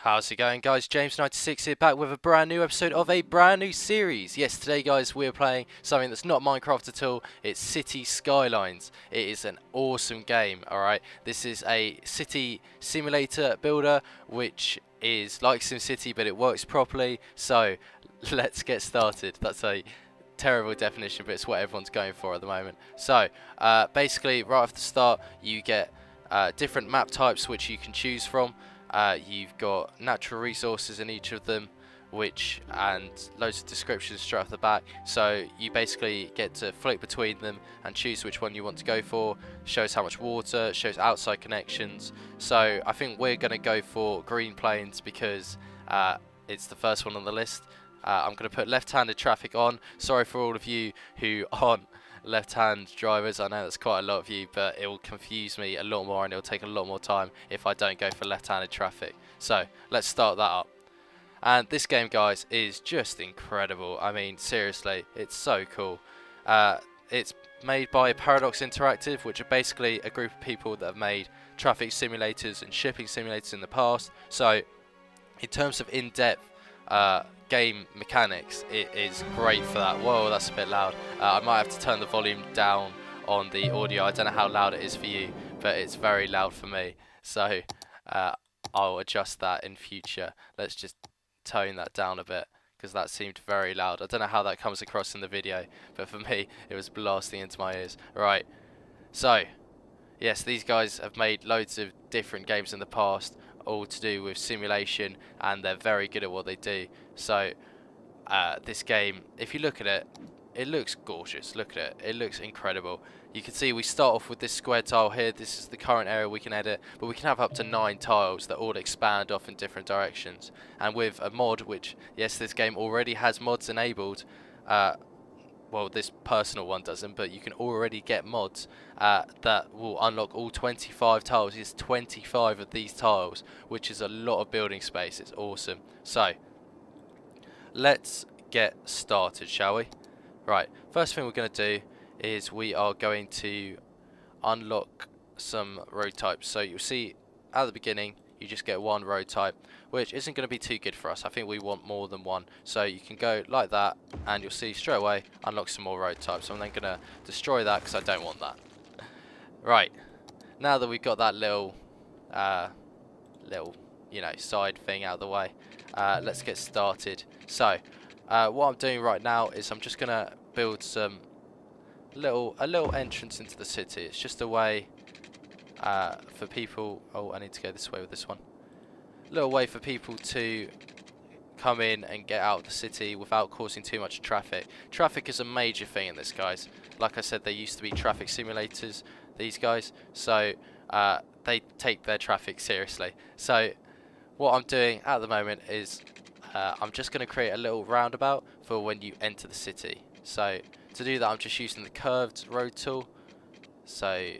How's it going, guys? James96 here, back with a brand new episode of a brand new series. Yes, today, guys, we're playing something that's not Minecraft at all. It's City Skylines. It is an awesome game, alright? This is a city simulator builder, which is like SimCity, but it works properly. So, let's get started. That's a terrible definition, but it's what everyone's going for at the moment. So, basically, right off the start, you get different map types which you can choose from. You've got natural resources in each of them, and loads of descriptions straight off the back. So you basically get to flick between them and choose which one you want to go for. Shows how much water, shows outside connections. So I think we're going to go for green plains because it's the first one on the list. I'm going to put left-handed traffic on. Sorry for all of you who aren't left-hand drivers. I know that's quite a lot of you, but it will confuse me a lot more and it will take a lot more time if I don't go for left-handed traffic. So let's start that up. And this game, guys, is just incredible. I mean, seriously, it's so cool. It's made by Paradox Interactive, which are basically a group of people that have made traffic simulators and shipping simulators in the past. So in terms of in-depth game mechanics, it is great for that. Whoa, that's a bit loud. I might have to turn the volume down on the audio. I don't know how loud it is for you, but it's very loud for me. So I'll adjust that in future. Let's just tone that down a bit because that seemed very loud. I don't know how that comes across in the video, but for me it was blasting into my ears. Right, so yes, these guys have made loads of different games in the past, all to do with simulation, and they're very good at what they do. So this game, if you look at it, it looks gorgeous. Look at it, it looks incredible. You can see we start off with this square tile here. This is the current area we can edit, but we can have up to 9 tiles that all expand off in different directions. And with a mod, which, yes, this game already has mods enabled, well, this personal one doesn't, but you can already get mods that will unlock all 25 tiles. It's 25 of these tiles, which is a lot of building space. It's awesome. So let's get started, shall we? Right, first thing we're going to do is we are going to unlock some road types. So you'll see at the beginning you just get one road type, which isn't going to be too good for us. I think we want more than one. So you can go like that and you'll see straight away unlock some more road types. So I'm then going to destroy that because I don't want that. Right, now that we've got that little side thing out of the way, let's get started. So what I'm doing right now is I'm just going to build some a little entrance into the city. It's just a way for people. Oh, I need to go this way with this one. A little way for people to come in and get out of the city without causing too much traffic. Traffic is a major thing in this, guys. Like I said, there used to be traffic simulators, these guys, so they take their traffic seriously. So what I'm doing at the moment is I'm just going to create a little roundabout for when you enter the city. So to do that, I'm just using the curved road tool. So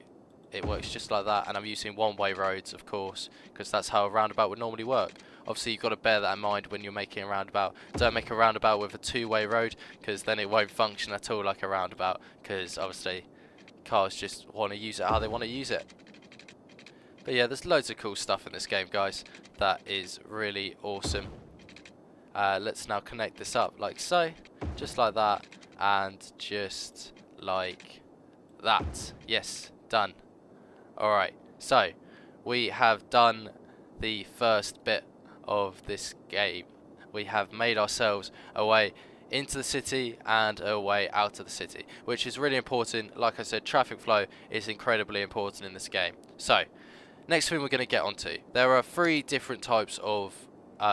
it works just like that, and I'm using one-way roads, of course, because that's how a roundabout would normally work. Obviously, you've got to bear that in mind when you're making a roundabout. Don't make a roundabout with a two-way road, because then it won't function at all like a roundabout, because obviously cars just want to use it how they want to use it. But yeah, there's loads of cool stuff in this game, guys. That is really awesome. Let's now connect this up like so, just like that, and just like that. Yes, done. Alright, so we have done the first bit of this game. We have made ourselves a way into the city and a way out of the city, which is really important. Like I said, traffic flow is incredibly important in this game. So next thing we're going to get onto, there are 3 different types of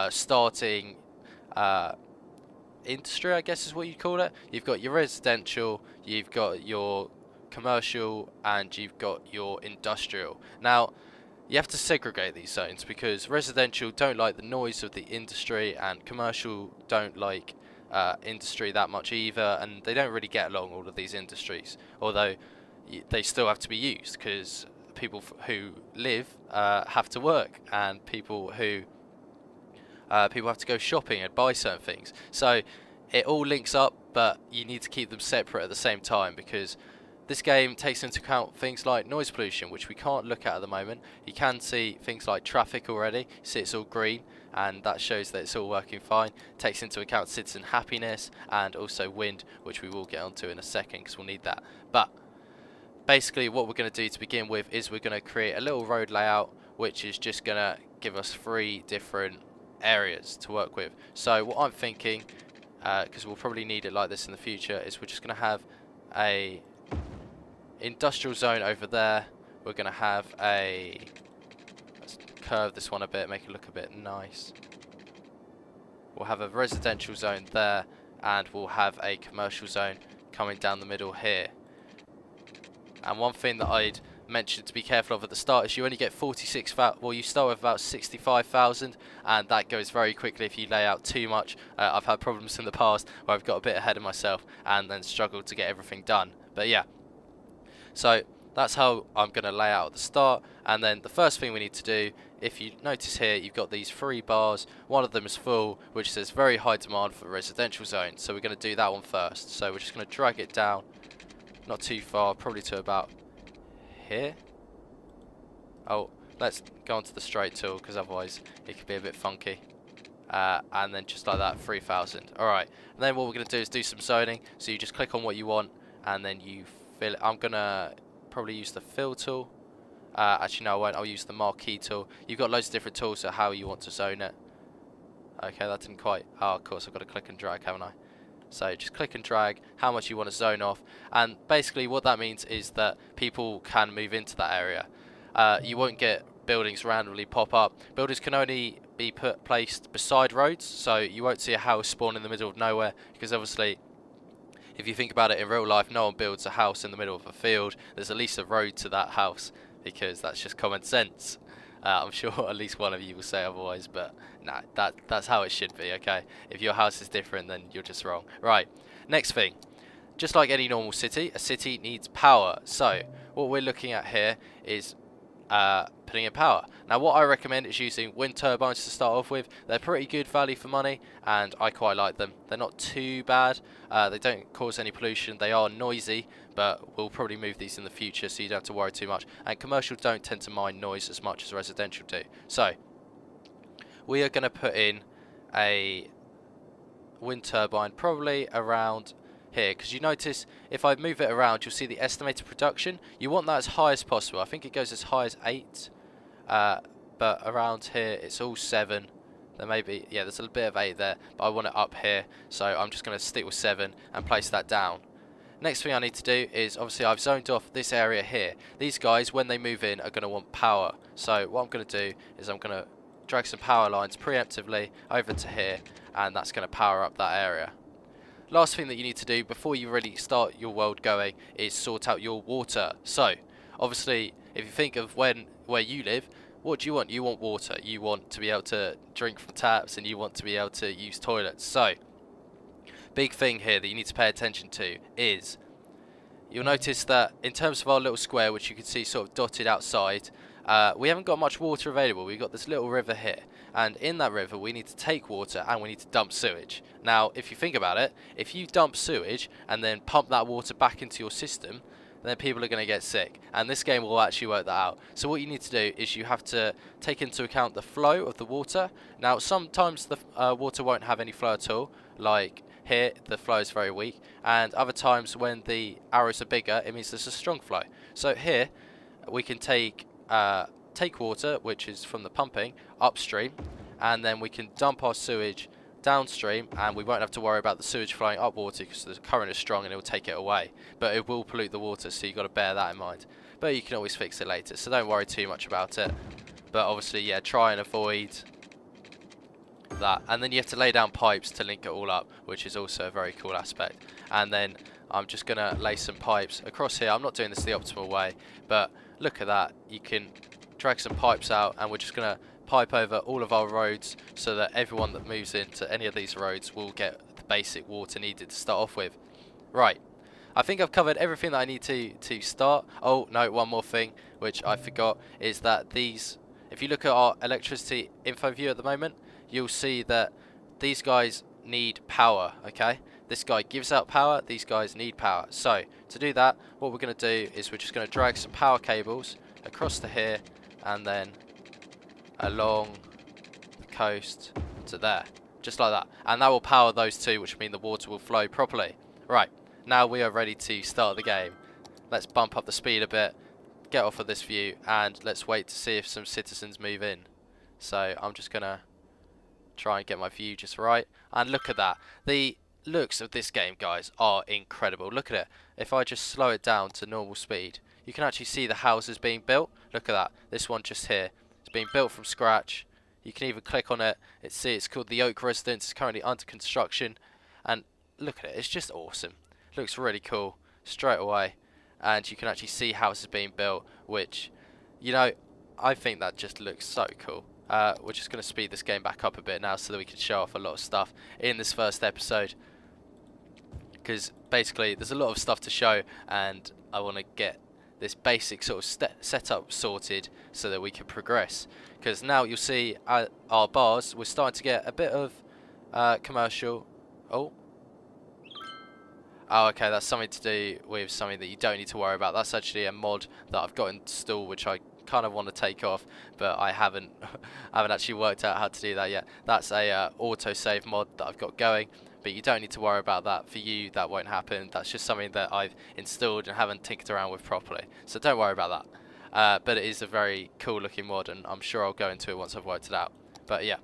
starting industry, I guess is what you call it. You've got your residential, you've got your commercial, and you've got your industrial. Now you have to segregate these zones because residential don't like the noise of the industry, and commercial don't like industry that much either, and they don't really get along, all of these industries, although they still have to be used because people who live have to work, and people have to go shopping and buy certain things. So it all links up, but you need to keep them separate at the same time because This game takes into account things like noise pollution, which we can't look at the moment. You can see things like traffic already. See, it's all green, and that shows that it's all working fine. Takes into account citizen happiness and also wind, which we will get onto in a second because we'll need that. But basically what we're going to do to begin with is we're going to create a little road layout, which is just going to give us 3 different areas to work with. So what I'm thinking, because we'll probably need it like this in the future, is we're just going to have a industrial zone over there. We're going to have a, let's curve this one a bit, make it look a bit nice. We'll have a residential zone there, and we'll have a commercial zone coming down the middle here. And one thing that I'd mention to be careful of at the start is you only get 46,000. Well, you start with about 65,000, and that goes very quickly if you lay out too much. I've had problems in the past where I've got a bit ahead of myself and then struggled to get everything done. But yeah, so that's how I'm going to lay out at the start. And then the first thing we need to do, if you notice here, you've got these 3 bars. One of them is full, which says very high demand for residential zone. So we're going to do that one first. So we're just going to drag it down, not too far, probably to about here. Oh, let's go onto the straight tool because otherwise it could be a bit funky. And then just like that, 3,000. Alright, and then what we're going to do is do some zoning. So you just click on what you want and then you fill it. I'm going to probably use the fill tool. Actually no, I won't. I'll use the marquee tool. You've got loads of different tools for how you want to zone it. Okay, that didn't quite. Oh, of course I've got to click and drag, haven't I? So just click and drag how much you want to zone off, and basically what that means is that people can move into that area. You won't get buildings randomly pop up. Buildings can only be placed beside roads, so you won't see a house spawn in the middle of nowhere, because obviously if you think about it in real life, no one builds a house in the middle of a field. There's at least a road to that house, because that's just common sense. I'm sure at least one of you will say otherwise, but nah, that's how it should be, okay? If your house is different, then you're just wrong. Right, next thing. Just like any normal city, a city needs power. So, what we're looking at here is putting in power. Now, what I recommend is using wind turbines to start off with. They're pretty good value for money, and I quite like them. They're not too bad. They don't cause any pollution. They are noisy, but we'll probably move these in the future, so you don't have to worry too much. And commercial don't tend to mind noise as much as residential do. So, we are going to put in a wind turbine probably around here, because you notice if I move it around, you'll see the estimated production. You want that as high as possible. I think it goes as high as 8, but around here it's all 7. There may be, yeah, there's a bit of 8 there, but I want it up here, so I'm just going to stick with 7 and place that down. Next thing I need to do is, obviously I've zoned off this area here. These guys, when they move in, are going to want power. So what I'm going to do is I'm going to drag some power lines preemptively over to here, and that's going to power up that area. Last thing that you need to do before you really start your world going is sort out your water. So, obviously, if you think of where you live, what do you want? You want water. You want to be able to drink from taps, and you want to be able to use toilets. So, big thing here that you need to pay attention to is, you'll notice that in terms of our little square, which you can see sort of dotted outside, we haven't got much water available. We've got this little river here, and in that river we need to take water and we need to dump sewage. Now, if you think about it, if you dump sewage and then pump that water back into your system, then people are going to get sick, and this game will actually work that out. So what you need to do is you have to take into account the flow of the water. Now, sometimes the water won't have any flow at all, like here the flow is very weak, and other times when the arrows are bigger, it means there's a strong flow. So here we can take water, which is from the pumping, upstream, and then we can dump our sewage downstream, and we won't have to worry about the sewage flowing up water because the current is strong and it will take it away, but it will pollute the water, so you've got to bear that in mind. But you can always fix it later, so don't worry too much about it. But obviously, yeah, try and avoid that. And then you have to lay down pipes to link it all up, which is also a very cool aspect. And then I'm just going to lay some pipes across here. I'm not doing this the optimal way, but look at that. You can drag some pipes out, and we're just going to pipe over all of our roads so that everyone that moves into any of these roads will get the basic water needed to start off with. Right, I think I've covered everything that I need to start. Oh no, one more thing which I forgot is that these, if you look at our electricity info view at the moment, you'll see that these guys need power, okay? this guy gives out power, these guys need power. So to do that, what we're going to do is we're just going to drag some power cables across to here and then along the coast to there, just like that, and that will power those two, which mean the water will flow properly. Right, now we are ready to start the game. Let's bump up the speed a bit, get off of this view, and let's wait to see if some citizens move in. So I'm just gonna try and get my view just right, and look at that. The looks of this game, guys, are incredible. Look at it. If I just slow it down to normal speed, you can actually see the houses being built. Look at that. This one just here, it's being built from scratch. You can even click on it. It's called the Oak Residence. It's currently under construction, and look at it. It's just awesome. Looks really cool straight away, and you can actually see houses being built, which, you know, I think that just looks so cool. We're just going to speed this game back up a bit now so that we can show off a lot of stuff in this first episode, because basically there's a lot of stuff to show, and I want to get this basic sort of setup sorted so that we can progress. Because now you'll see our bars, we're starting to get a bit of commercial. Oh, okay, that's something to do with something that you don't need to worry about. That's actually a mod that I've got installed, which I kind of want to take off, but I haven't actually worked out how to do that yet. That's a autosave mod that I've got going, but you don't need to worry about that. For you, that won't happen. That's just something that I've installed and haven't tinkered around with properly, so don't worry about that. But it is a very cool looking mod, and I'm sure I'll go into it once I've worked it out. But yeah,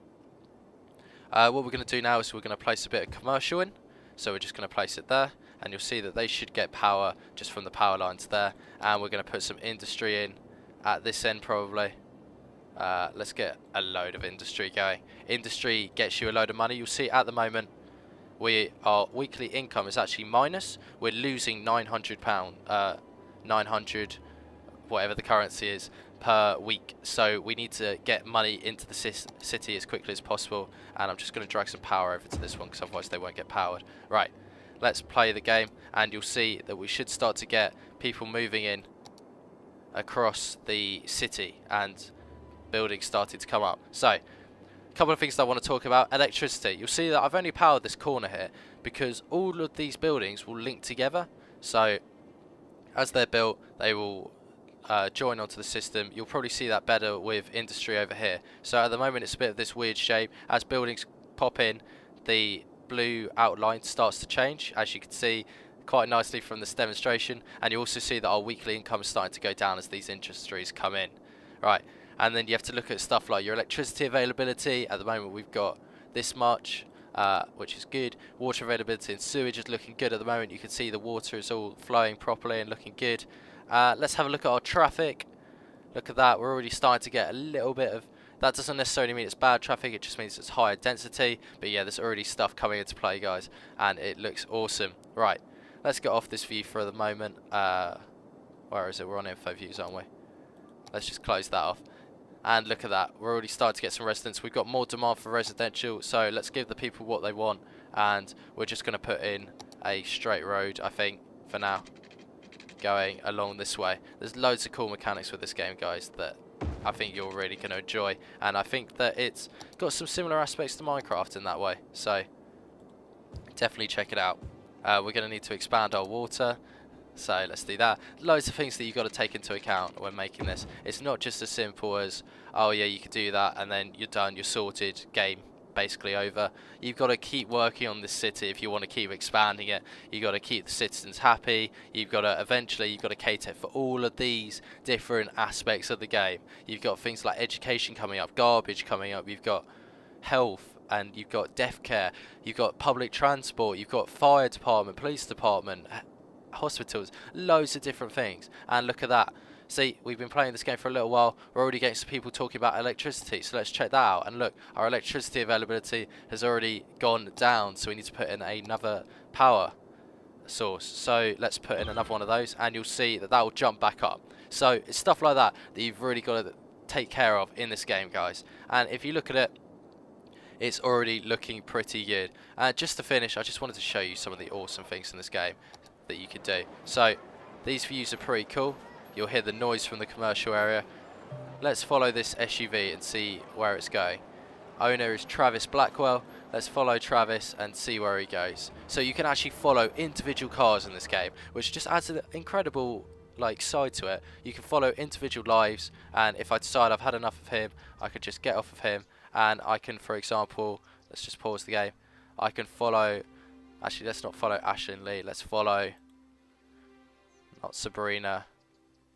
what we're going to do now is we're going to place a bit of commercial in. So we're just going to place it there, and you'll see that they should get power just from the power lines there. And we're going to put some industry in at this end probably. Let's get a load of industry going. Industry gets you a load of money. You'll see at the moment our weekly income is actually minus. We're losing £900, 900 whatever the currency is per week. So we need to get money into the city as quickly as possible, and I'm just going to drag some power over to this one because otherwise they won't get powered. Right, let's play the game, and you'll see that we should start to get people moving in across the city and buildings starting to come up. So a couple of things that I want to talk about. Electricity. You'll see that I've only powered this corner here because all of these buildings will link together. So as they're built, they will join onto the system. You'll probably see that better with industry over here. So at the moment it's a bit of this weird shape. As buildings pop in, the blue outline starts to change, as you can see quite nicely from this demonstration, and you also see that our weekly income is starting to go down as these industries come in. Right, and then you have to look at stuff like your electricity availability. At the moment we've got this much, which is good. Water availability and sewage is looking good at the moment. You can see the water is all flowing properly and looking good. Let's have a look at our traffic. Look at that, we're already starting to get a little bit of, that doesn't necessarily mean it's bad traffic, it just means it's higher density. But yeah, there's already stuff coming into play, guys, and it looks awesome. Right, let's get off this view for the moment. Where is it? We're on info views, aren't we? Let's just close that off. And look at that, we're already starting to get some residents. We've got more demand for residential, so let's give the people what they want. And we're just going to put in a straight road, I think, for now, going along this way. There's loads of cool mechanics with this game, guys, that I think you're really going to enjoy, and I think that it's got some similar aspects to Minecraft in that way, so definitely check it out. We're going to need to expand our water, so let's do that. Loads of things that you've got to take into account when making this. It's not just as simple as, oh yeah, you could do that and then you're done, you're sorted, game basically over. You've got to keep working on this city if you want to keep expanding it. You've got to keep the citizens happy. You've got to eventually, you've got to cater for all of these different aspects of the game. You've got things like education coming up, garbage coming up, you've got health, and you've got death care, you've got public transport, you've got fire department, police department, hospitals, loads of different things. And look at that. See, we've been playing this game for a little while. We're already getting some people talking about electricity, so let's check that out. And look, our electricity availability has already gone down, so we need to put in another power source. So let's put in another one of those, and you'll see that that will jump back up. So it's stuff like that that you've really got to take care of in this game, guys. And if you look at it, it's already looking pretty good. Just to finish, I just wanted to show you some of the awesome things in this game that you can do. So these views are pretty cool. You'll hear the noise from the commercial area. Let's follow this SUV and see where it's going. Owner is Travis Blackwell. let's follow Travis and see where he goes. So you can actually follow individual cars in this game, which just adds an incredible like side to it. You can follow individual lives, and if I decide I've had enough of him, I could just get off of him, and I can, for example, let's just pause the game. I can follow, actually let's not follow Ashley Lee, let's follow, not Sabrina,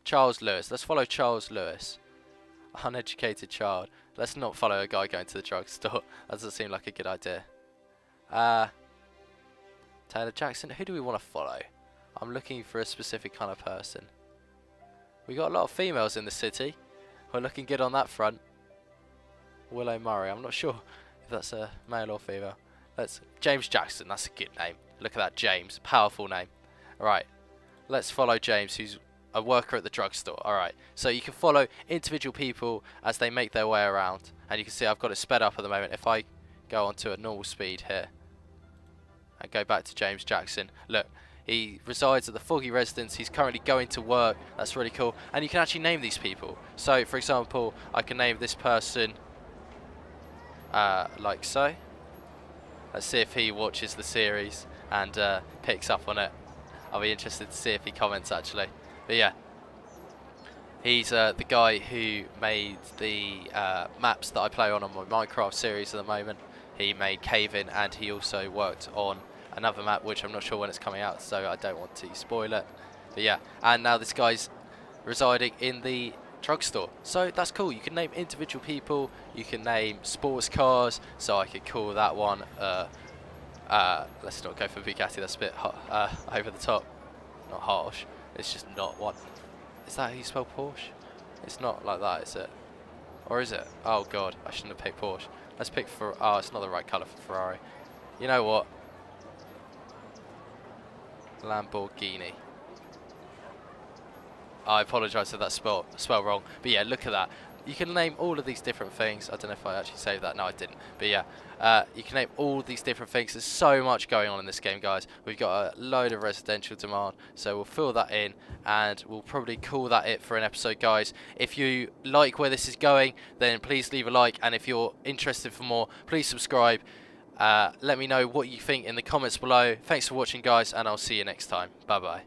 Charles Lewis. Let's follow Charles Lewis, uneducated child. Let's not follow a guy going to the drugstore. That doesn't seem like a good idea. Taylor Jackson, who do we want to follow? I'm looking for a specific kind of person. We got a lot of females in the city. We're looking good on that front. Willow Murray, I'm not sure if that's a male or female. James Jackson, that's a good name. Look at that, James, powerful name. Alright, let's follow James, who's a worker at the drugstore. Alright, so you can follow individual people as they make their way around. And you can see I've got it sped up at the moment. If I go onto a normal speed here and go back to James Jackson, look, he resides at the Foggy residence. He's currently going to work. That's really cool. And you can actually name these people. So, for example, I can name this person like so. Let's see if he watches the series and picks up on it. I'll be interested to see if he comments actually. But yeah, he's the guy who made the maps that I play on my Minecraft series at the moment. He made Cave-In, and he also worked on another map which I'm not sure when it's coming out, so I don't want to spoil it. But yeah, and now this guy's residing in the drugstore, so that's cool. You can name individual people, you can name sports cars, so I could call that one let's not go for Bugatti, that's a bit over the top, not harsh, it's just not one. Is that how you spell Porsche? It's not like that, is it? Or is it? Oh god, I shouldn't have picked Porsche. Let's pick for, oh, it's not the right colour for Ferrari. You know what? Lamborghini. I apologise if that spell wrong, but yeah, look at that. You can name all of these different things. I don't know if I actually saved that. No, I didn't. But yeah, you can name all these different things. There's so much going on in this game, guys. We've got a load of residential demand, so we'll fill that in, and we'll probably call that it for an episode, guys. If you like where this is going, then please leave a like, and if you're interested for more, please subscribe. Let me know what you think in the comments below. Thanks for watching, guys, and I'll see you next time. Bye bye.